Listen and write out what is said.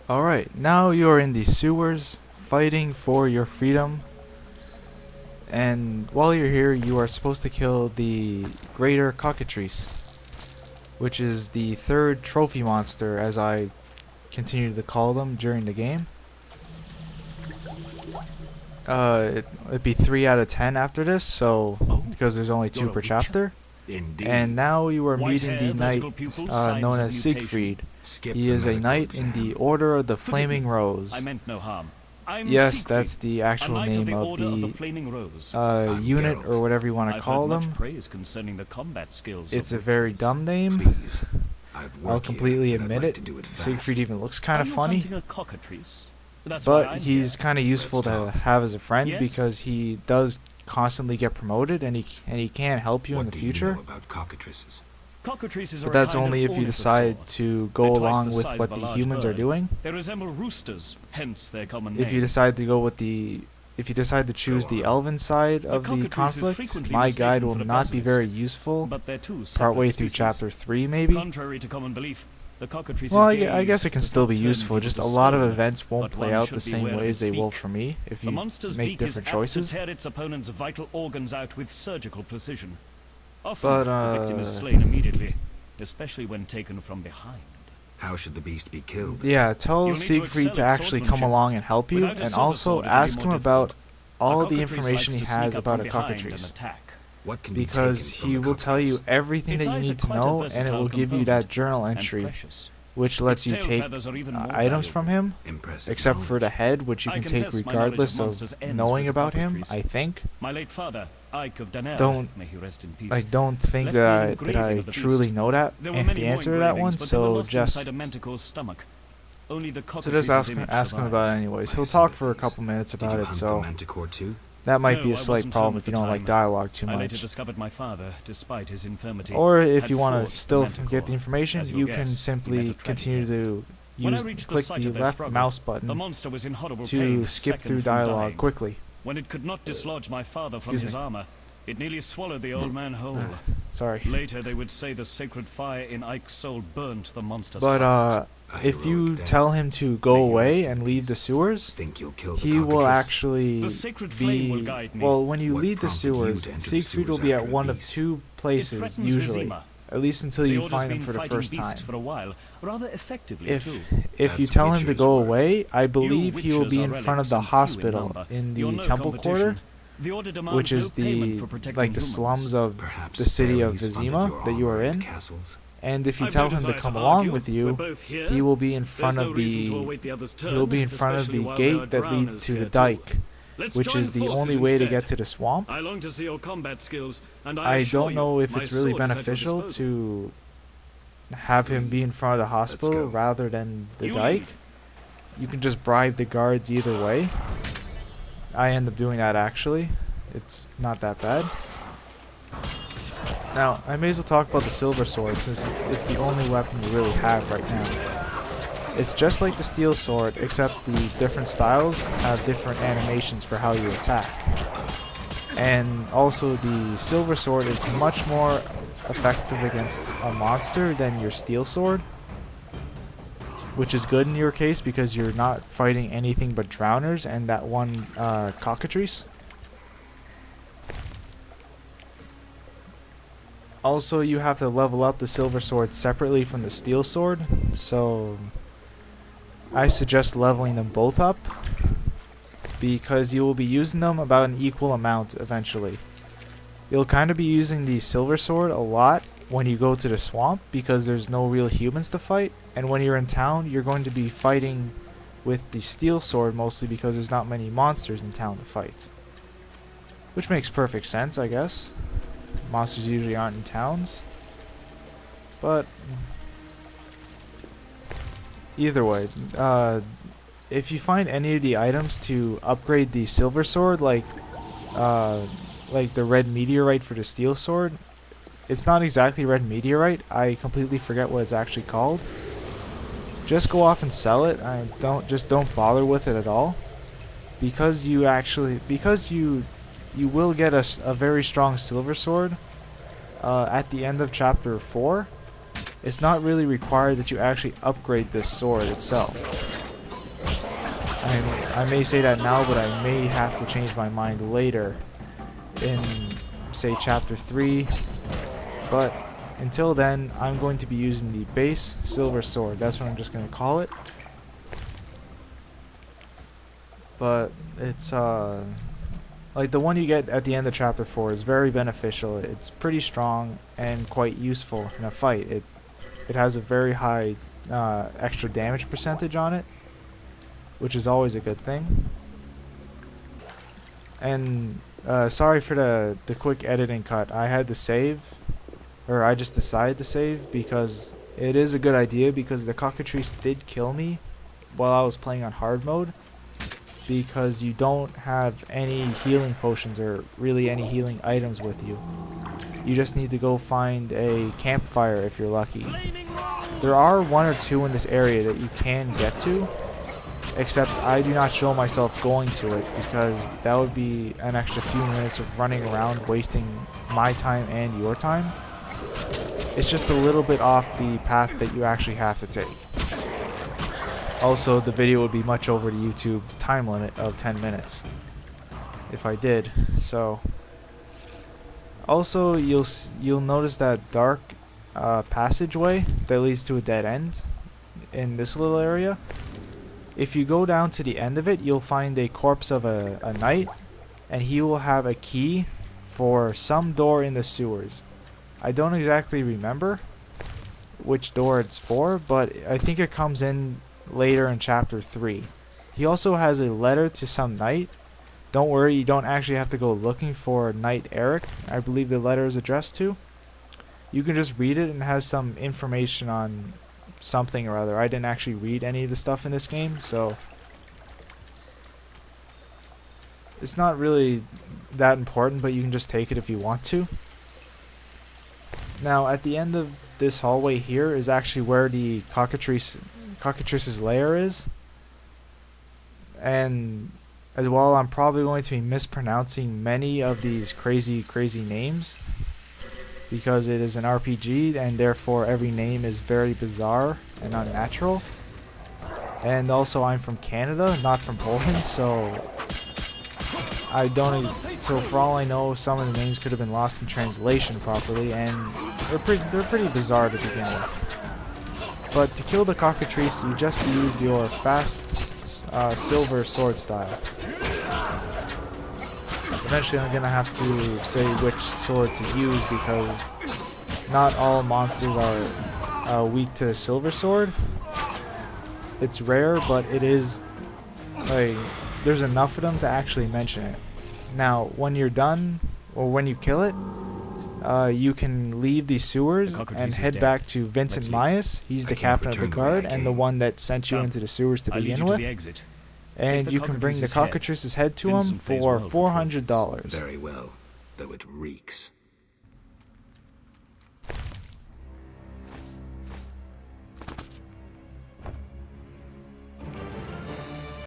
Alright, now you are in the sewers, fighting for your freedom. And while you're here, you are supposed to kill the Greater Cockatrice, which is the third trophy monster, as I continue to call them during the game. It'd be 3 out of 10 after this, so because there's only 2 per chapter. Indeed. And now you are meeting the knight known as mutation. Siegfried. Skip He the is a medical knight exam. in the Order of the Flaming Rose. I meant no harm. I'm Yes, Siegfried, that's the a actual knight name of the of Order of the the Flaming Rose. unit, Geralt. or whatever you want to I've call heard much them. praise concerning the combat skills. It's of a very witches. dumb name. Please. I've I'll work completely here, and I'd admit like it. to do it fast. Siegfried even looks kind Are of you funny, hunting a cockatrice? That's why but I'm he's here. kind of useful to Let's talk. have as a friend Yes? because he does constantly get promoted, and he can help you What in the do future. you know about cockatrices? Cockatrices But are that's a kind only of if you ornithopter. decide to go They're twice along the with size what of a the large humans are bird. doing. They resemble roosters, hence their common If name. you decide to go with the if you decide to choose Go the on. elven side of the cockatrice is conflict, frequently my mistaken guide for will the not be basilisk, very useful. but they're two Partway separate through species. chapter 3, maybe. Contrary to common belief, the cockatrice's Well, I gaze guess it can does still not be turn useful. people Just to a lot of stone, events won't but play one out should the same beware of way as its they will beak. for me if The you monster's make beak is different apt choices. to tear its opponent's vital organs out with surgical precision. Often, But, the victim is slain immediately, especially when taken from behind. How should the beast be killed? Yeah, tell You'll need to Siegfried to excel at actually come swordsmanship. along and help you, Without a and silver also sword, it'll be ask more him about difficult. all A the cockatrice information he likes to has sneak up about from a behind and cockatrice. attack. What can be Because taken from he the will tell you cockatrice? everything Its that you eyes are need to quite a know, and it versatile will give you component, that journal and entry, precious. which lets Its you tail take feathers are even more items from valuable. him, Impressive except for the knowledge. head, which you I can take confess my knowledge regardless of of monsters ends knowing with the about him, cockatrice. I think. My late father, Ike of Daner, Don't- may he rest in peace. I don't think Left that me an I engraving of the truly beast. know that There were and many the more answer to that one, engravings, but they were so lost just inside a manticore's stomach. Only the so just ask him image about it survived. anyways. My He'll talk for a sympathies. couple minutes Did about you it, hunt so the manticore too? that might No, be I a slight wasn't problem home if at you the don't like time. dialogue too I later much. discovered my father, despite his infirmity, Or if had you want fought to the still manticore. get the information, As you'll you guess, can he simply met a continue tragedy. to When I use reached the click site the of their left struggle, mouse the button monster was in horrible to pain, skip second through from dialogue dying. quickly. When it could not dislodge my father from Excuse his me. armor, it nearly swallowed the old man whole. Sorry. Later, they would say the sacred fire in Ike's soul burnt the monster's But heart. A if you heroic death. tell him to go May he away rest in and leave the peace. sewers, Think you'll kill the he will cockatrice? actually The sacred flame will be guide me. well. When you What leave the prompted you sewers, to enter the Siegfried will sewers be at after a one of beast? 2 It places threatens usually, Vizima. at least until The you order's find him been for the fighting first beast time. for a while, rather effectively If too. you That's tell him to witcher's go work. away, I believe he will witches be are in front of relics the and few in hospital number. in You're the no temple quarter, competition. The order demands which is no payment the for protecting like the humans. slums of Perhaps the city of fairies funded Vizima your that you are armor and in. castles? And if you I've tell no him to desire come to along argue. with We're you, both here. he will be in front There's of no reason to the await the other's turn, he'll be in front of especially the while there are gate that leads drowners to here the too. dike, Let's which join is the forces only way to instead. get to the swamp. I long to see your combat skills, and I assure don't know you, if my it's really sword is at your beneficial disposal. to have him be in front of the hospital go. rather than the You dike. lead. You can just bribe the guards either way. I end up doing that actually. It's not that bad. Now, I may as well talk about the silver sword since it's the only weapon you really have right now. It's just like the steel sword, except the different styles have different animations for how you attack. And also the silver sword is much more effective against a monster than your steel sword, which is good in your case because you're not fighting anything but drowners and that one cockatrice. Also, you have to level up the silver sword separately from the steel sword, so I suggest leveling them both up because you will be using them about an equal amount eventually. You'll kind of be using the silver sword a lot when you go to the swamp because there's no real humans to fight, and when you're in town you're going to be fighting with the steel sword mostly because there's not many monsters in town to fight. Which makes perfect sense, I guess. Monsters usually aren't in towns. But either way, if you find any of the items to upgrade the silver sword, like the red meteorite for the steel sword, it's not exactly red meteorite. I completely forget what it's actually called. Just go off and sell it. Don't bother with it at all, because you will get a very strong silver sword at the end of chapter 4. It's not really required that you actually upgrade this sword itself. I may say that now, but I may have to change my mind later in, say, chapter 3. But until then, I'm going to be using the base silver sword. That's what I'm just going to call it. But it's like the one you get at the end of chapter 4 is very beneficial. It's pretty strong and quite useful in a fight. It has a very high extra damage percentage on it, which is always a good thing. And sorry for the quick editing cut. I had to save, or I just decided to save because it is a good idea, because the cockatrice did kill me while I was playing on hard mode, because you don't have any healing potions or really any healing items with you. You just need to go find a campfire if you're lucky. There are 1 or 2 in this area that you can get to, except I do not show myself going to it because that would be an extra few minutes of running around wasting my time and your time. It's just a little bit off the path that you actually have to take. Also, the video would be much over the YouTube time limit of 10 minutes if I did. So, also you'll notice that dark passageway that leads to a dead end in this little area. If you go down to the end of it, you'll find a corpse of a knight, and he will have a key for some door in the sewers. I don't exactly remember which door it's for, but I think it comes in later in chapter 3. He also has a letter to some knight. Don't worry, you don't actually have to go looking for Knight Eric, I believe the letter is addressed to. You can just read it and it has some information on something or other. I didn't actually read any of the stuff in this game, so it's not really that important, but you can just take it if you want to. Now, at the end of this hallway here is actually where the cockatrice's lair is. And as well, I'm probably going to be mispronouncing many of these crazy names, because it is an RPG and therefore every name is very bizarre and unnatural. And also, I'm from Canada, not from Poland, so so for all I know, some of the names could have been lost in translation properly, and they're pretty bizarre to begin with. But to kill the cockatrice, you just use your fast silver sword style. Eventually I'm gonna have to say which sword to use, because not all monsters are weak to silver sword. It's rare, but it is, like, there's enough of them to actually mention it. Now, when you're done, or when you kill it, you can leave the sewers and head back to Vincent Myers. He's the captain of the guard and the one that sent you into the sewers to begin with. And you can bring the cockatrice's head to him for $400. Very well, though it reeks.